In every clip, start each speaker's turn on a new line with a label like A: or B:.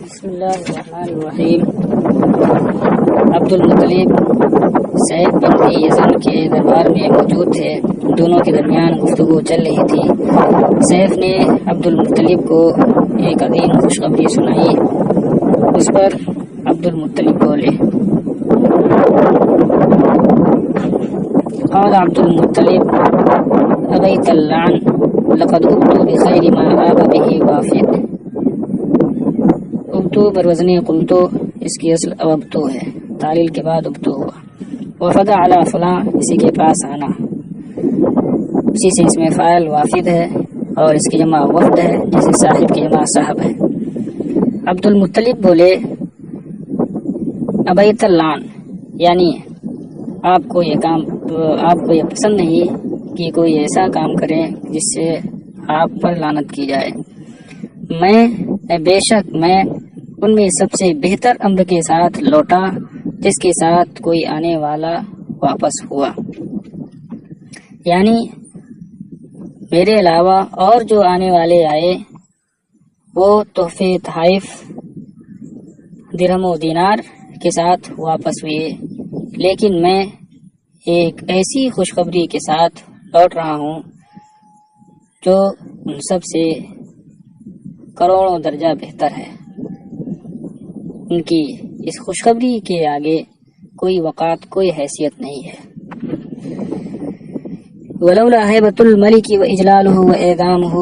A: بسم اللہ الرحمن الرحیم۔ عبد المطلب سعید بن یزن کے دربار میں موجود تھے۔ دونوں کے درمیان گفتگو چل رہی تھی۔ سیف نے عبد المطلب کو ایک عظیم خوشخبری سنائی۔ اس پر عبد المطلب بولے، قال عبد المطلب ابیت اللعن لقد ابتو بخیر ما آب به وافد۔ ابتو پر وزن قلتو، اس کی اصل ابتو ہے، تعلیل کے بعد ابتو ہوا۔ وفد علی فلاں، اسی کے پاس آنا، اسی سے اس میں فاعل وافد ہے اور اس کی جمع وفد ہے، جیسے صاحب کی جمع صاحب ہے۔ عبد المطلب بولے، ابیت اللعن، یعنی آپ کو یہ پسند نہیں کہ کوئی ایسا کام کرے جس سے آپ پر لعنت کی جائے۔ بے شک میں ان میں سب سے بہتر امر کے ساتھ لوٹا جس کے ساتھ کوئی آنے والا واپس ہوا، یعنی میرے علاوہ اور جو آنے والے آئے وہ تحفے تحائف درہم و دینار کے ساتھ واپس ہوئے، لیکن میں ایک ایسی خوشخبری کے ساتھ لوٹ رہا ہوں جو ان سب سے کروڑوں درجہ بہتر ہے۔ ان کی اس خوشخبری کے آگے کوئی وقات، کوئی حیثیت نہیں ہے۔ ولولا ہیبۃ الملک واجلالہ واعظامہ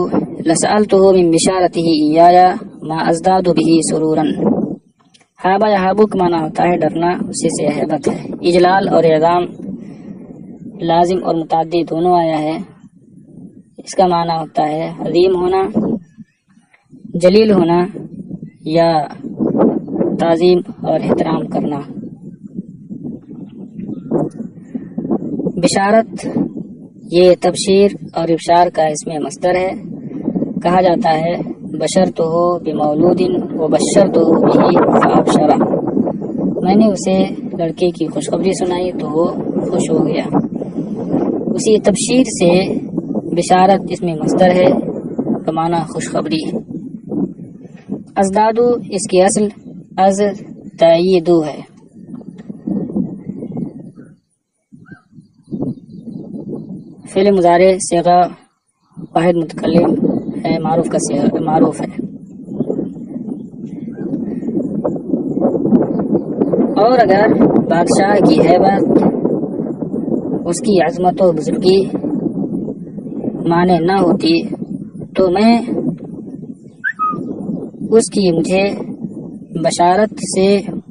A: لسألتہ من بشارتہ ایایا ما ازداد بہ سرورا۔ ہابہ یا ہابو کا معنی ہوتا ہے ڈرنا، اسی سے ہیبت ہے۔ اجلال اور اعظام لازم اور متعدی دونوں آیا ہے۔ اس کا معنی ہوتا ہے عظیم ہونا، جلیل ہونا یا تعظیم اور احترام کرنا۔ بشارت یہ تبشیر اور ابشار کا اس میں مصدر ہے۔ کہا جاتا ہے بشرتہ بمولود وبشرتہ بہ فابشرا، میں نے اسے لڑکے کی خوشخبری سنائی تو وہ خوش ہو گیا۔ اسی تبشیر سے بشارت اس میں مصدر ہے، بمعنی خوشخبری۔ ازدادو، اس کی اصل از تاییدو ہے۔ فعل مضارع صیغہ واحد متکلم ہے، معروف کا صیغہ معروف ہے۔ اور اگر بادشاہ کی ہیبت، اس کی عظمت و بزرگی مانے نہ ہوتی تو میں اس کی مجھے بشارت سے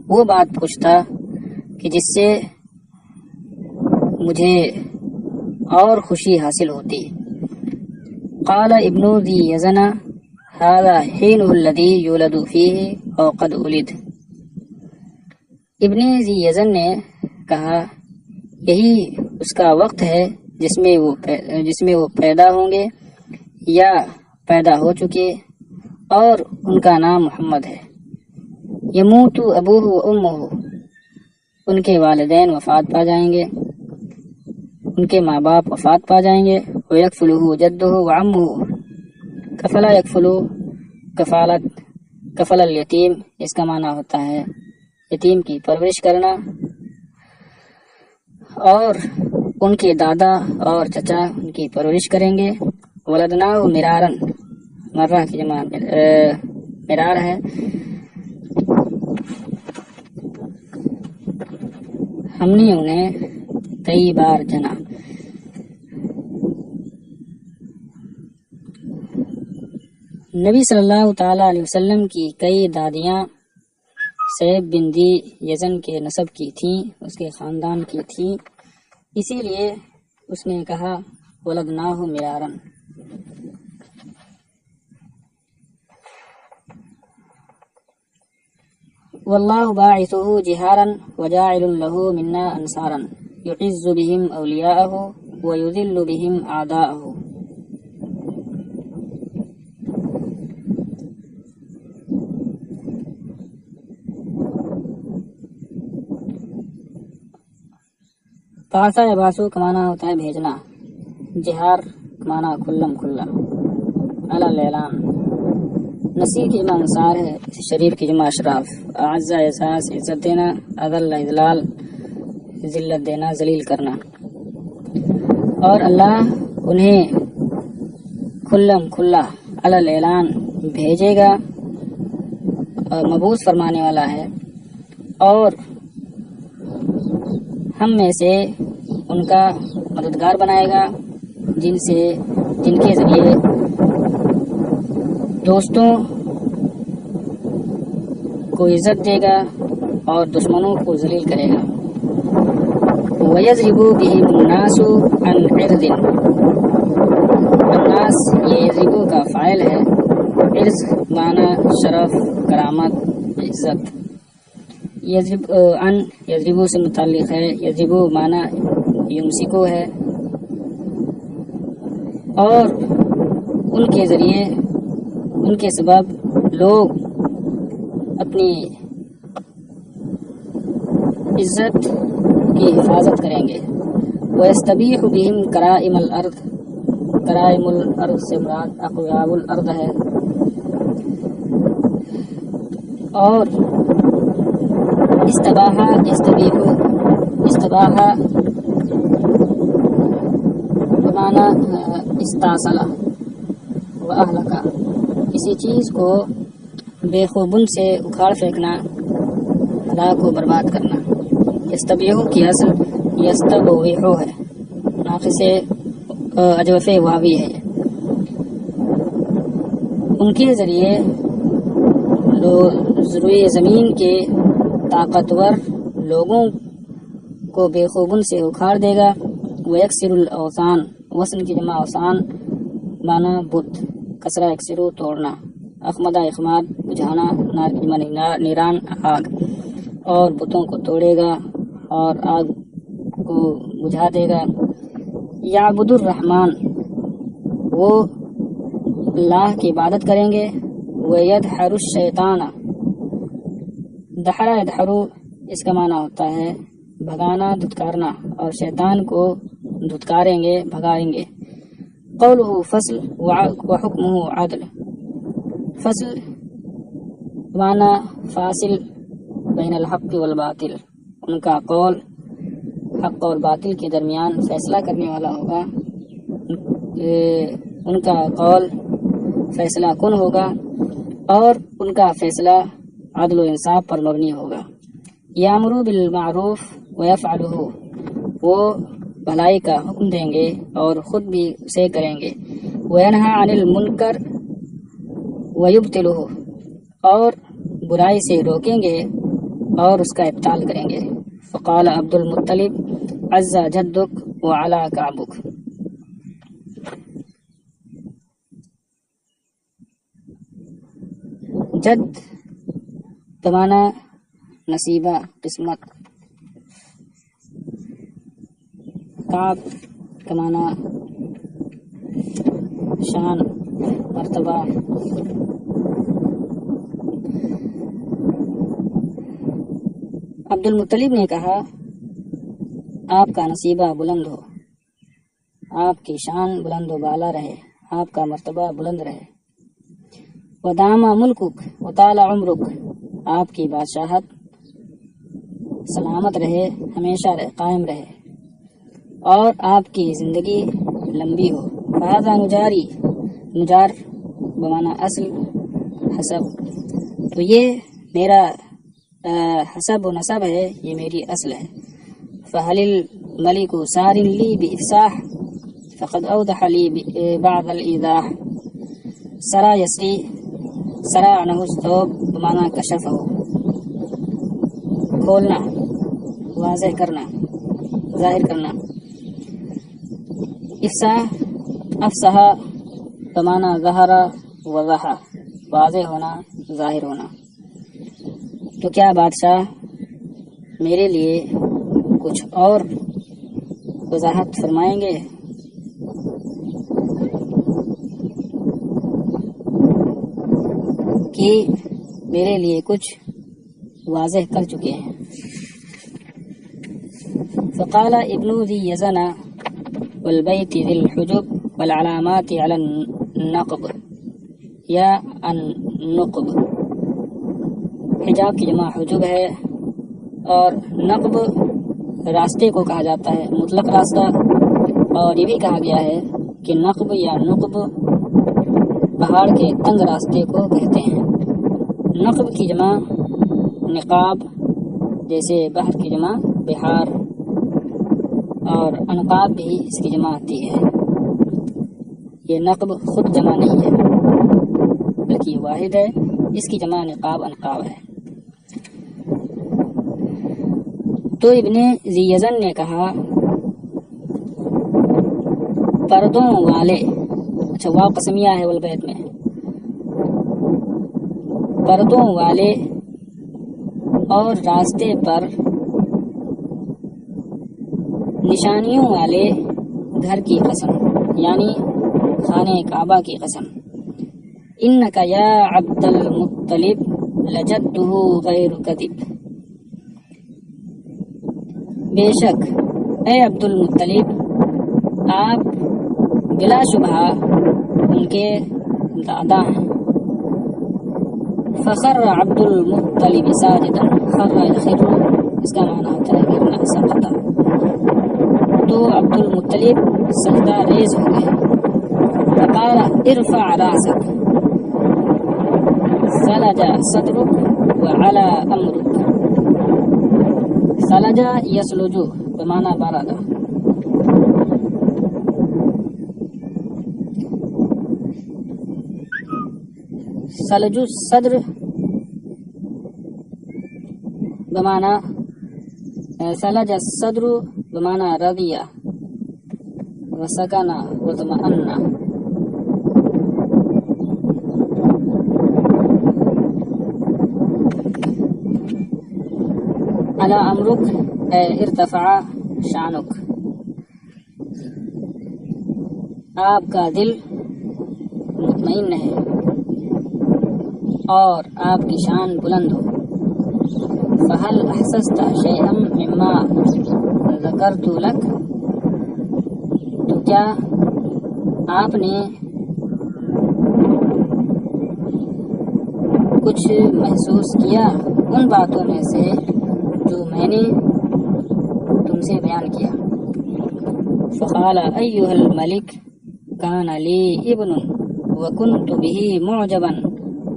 A: وہ بات پوچھتا کہ جس سے مجھے اور خوشی حاصل ہوتی۔ قال ابن ذی یزن هذا حینہ الذی یولد فیہ او قد ولد۔ ابن ذی یزن نے کہا یہی اس کا وقت ہے جس میں وہ پیدا ہوں گے یا پیدا ہو چکے، اور ان کا نام محمد ہے۔ یموت ابوہ و امہ، ان کے والدین وفات پا جائیں گے، ان کے ماں باپ وفات پا جائیں گے۔ ویکفلہ جدہ وعمہ، کفلا یکفلو کفالت، کفل الیتیم، اس کا معنی ہوتا ہے یتیم کی پرورش کرنا، اور ان کے دادا اور چچا ان کی پرورش کریں گے۔ ولدناہ مرارن، مرہ کی جمع مرار ہے۔ ہم نے انہیں کئی بار جنا۔ نبی صلی اللہ تعالی علیہ وسلم کی کئی دادیاں سیب بن ذی یزن کے نسب کی تھیں، اس کے خاندان کی تھیں، اسی لیے اس نے کہا ولدناہ مرارن۔ واللہ باعثہ جہارا وجاعل لہ منا انصارا یعز بہم اولیاءہ ویذل بہم اعداءہ۔ بعثہ یا باسو کا معنی ہوتا ہے بھیجنا، جہار کا معنی کھلم کھلا، علی الاعلان۔ نصیب کی جمع انصار ہے، شریف کی جمع اشراف، اعز اعزاز عزت دینا، اذل اذلال ذلت دینا ذلیل کرنا، اور اللہ انہیں کھلم کھلا علل اعلان بھیجے گا، مبعوث فرمانے والا ہے، اور ہم میں سے ان کا مددگار بنائے گا جن کے ذریعے دوستوں کو عزت دے گا اور دشمنوں کو ذلیل کرے گا۔ وَيَضْرِبُ بِهِمُ النَّاسُ عَنْ عِرْضٍ، الناس یہ یضربو کا فاعل ہے، عرض معنی شرف، کرامت، عزت، یضربو سے متعلق ہے، یضربو معنی یمسکو ہے، اور ان کے ذریعے ان کے سبب لوگ اپنی عزت کی حفاظت کریں گے۔ وَيَسْتَبِيحُ بِهِمْ كَرَائِمَ الْأَرْضِ، کرائم الارض سے مراد اقوام الارض ہے، اور استباحہ بمعنی استاصلہ و اہلکا، کسی چیز کو بے خوبن سے اکھاڑ پھینکنا، ہلاک و برباد کرنا۔ یستبیحو کی اصل یستبویحو ہے، ناقص اجوف واوی ہے۔ ان کے ذریعے روئے زمین کے طاقتور لوگوں کو بے خوبن سے اکھاڑ دے گا۔ وَيَكْسِرُ الْأَوْثَانَ، وثن کی جمع اوثان معنی بت، کسرہ یکسرو توڑنا، اخمدہ اخماد بجھانا، نار کی جمع نیران آگ، اور بتوں کو توڑے گا اور آگ کو بجھا دے گا۔ یعبد الرحمن، وہ اللہ کی عبادت کریں گے۔ وَيَدْحَرُ الشَّيْطَانَ، دحرہ یدحرو اس کا معنی ہوتا ہے بھگانا، دھتکارنا، اور شیطان کو دھتکاریں گے، بھگائیں گے۔ قولہ فصل وحکمہ عدل، فصل معنی فاصل بین الحق والباطل، ان کا قول حق اور باطل کے درمیان فیصلہ کرنے والا ہوگا، ان کا قول فیصلہ کن ہوگا، اور ان کا فیصلہ عدل و انصاف پر مبنی ہوگا۔ یامر بالمعروف ویفعلہ، وہ بھلائی کا حکم دیں گے اور خود بھی اسے کریں گے۔ وینہی عن المنکر ویبطلہ، اور برائی سے روکیں گے اور اس کا ابطال کریں گے۔ فقال عبد المطلب عز جدک وعلا کعبک، جد بمعنی نصیبہ قسمت، کعب بمعنی شان مرتبہ۔ عبد المطلب نے کہا آپ کا نصیبہ بلند ہو، آپ کی شان بلند و بالا رہے، آپ کا مرتبہ بلند رہے۔ ودام ملکک وطال عمرک، آپ کی بادشاہت سلامت رہے، ہمیشہ قائم رہے، اور آپ کی زندگی لمبی ہو۔ فہذا نجاری، نجار بمعنی اصل، حسب، تو یہ میرا حسب و نسب ہے، یہ میری اصل ہے۔ فہل الملک سار لی بافصاح فقد اوضح لی بعض الایضاح، سرا یسری، سرا عنہ الثوب بمعنی کشفہ، کھولنا، واضح کرنا، ظاہر کرنا۔ افصاح افصح بمعنی ظہر وضح، واضح ہونا، ظاہر ہونا۔ تو کیا بادشاہ میرے لیے کچھ اور وضاحت فرمائیں گے؟ کہ میرے لیے کچھ واضح کر چکے ہیں۔ فقال ابن ذی یزن والبیت ذی الحجب والعلامات علی النقب یا نقب. حجاب کی جمع حجب ہے اور نقب راستے کو کہا جاتا ہے، مطلق راستہ. اور یہ بھی کہا گیا ہے کہ نقب یا نقب پہاڑ کے تنگ راستے کو کہتے ہیں. نقب کی جمع نقاب، جیسے بحر کی جمع بحار، اور انقاب بھی اس کی جمع آتی ہے. یہ نقب خود جمع نہیں ہے بلکہ یہ واحد ہے، اس کی جمع نقاب انقاب ہے. تو ابن ذی یزن نے کہا پردوں والے، اچھا واو قسمیہ ہے والبیت میں، پردوں والے اور راستے پر نشانیوں والے گھر کی قسم، یعنی خانہ کعبہ کی قسم. انک یا عبد المطلب لجدہ غیر کذب، بے شک اے عبد المطلب آپ بلا شبہ ان کے دادا ہیں. فخر عبد المطلب ساجدا، خر یخر اس کا معنی ہوتا ہے گرنا، سجدہ. تو عبد المطلب سجدہ ریز ہو گئے. فقال ارفع راسک ثلج صدرک وعلى امرک. ثلج یثلج بمعنی برد. ثلج الصدر بمعنى ثلج الصدر بمعنى رضي وسكن واطمأن. على امرك ارتفع شانك، آپ کا دل مطمئن ہے اور آپ کی شان بلند ہو. فہل احسست شیئا مما ذکرت لک، تو کیا آپ نے کچھ محسوس کیا ان باتوں میں سے جو میں نے تم سے بیان کیا. فقال ایھا الملک کان لی ابن وکنت به معجبا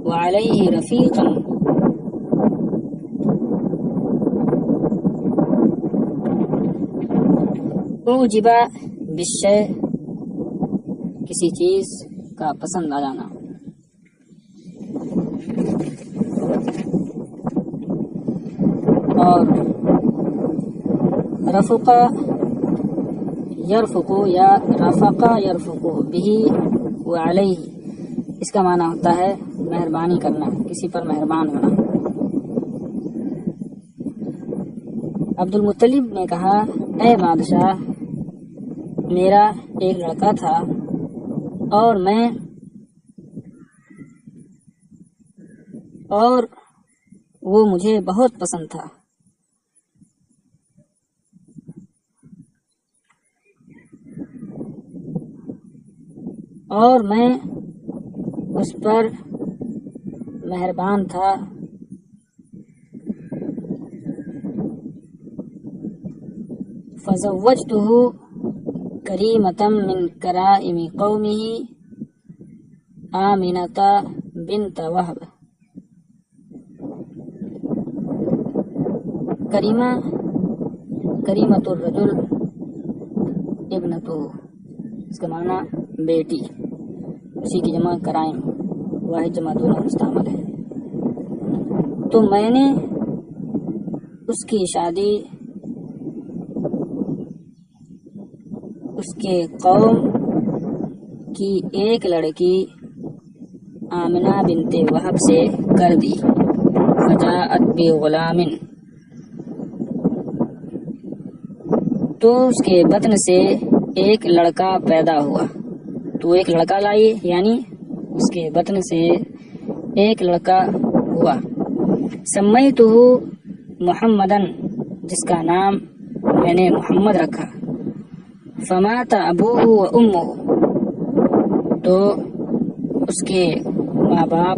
A: وعلیہ رفیقا. اعجبا بالشیء کسی چیز کا پسند آ جانا. اور رفقا یرفقو یا رفقا یرفقو به وعلیہ اس کا معنی ہوتا ہے مہربانی کرنا، کسی پر مہربان ہونا. عبد المطلب نے کہا اے بادشاہ، میرا ایک لڑکا تھا اور وہ مجھے بہت پسند تھا. اور میں اس پر مہربان تھا. فزوجته کریمة من کرائم قومه آمنة بنت وہب. کریمۃ الرجل ابنتہ اس کا معنی بیٹی، اسی کی جمع کرائم، واحد جمع دونوں مستعمل ہے. تو میں نے اس کی شادی اس کے قوم کی ایک لڑکی آمنہ بنت وہب سے کر دی. فجاءت بغلام، تو اس کے بطن سے ایک لڑکا پیدا ہوا. تو ایک لڑکا لائی، یعنی اس کے بطن سے ایک لڑکا ہوا. سمیتہ محمدن، جس کا نام میں نے محمد رکھا. فمات ابوہ و امہ، تو اس کے ماں باپ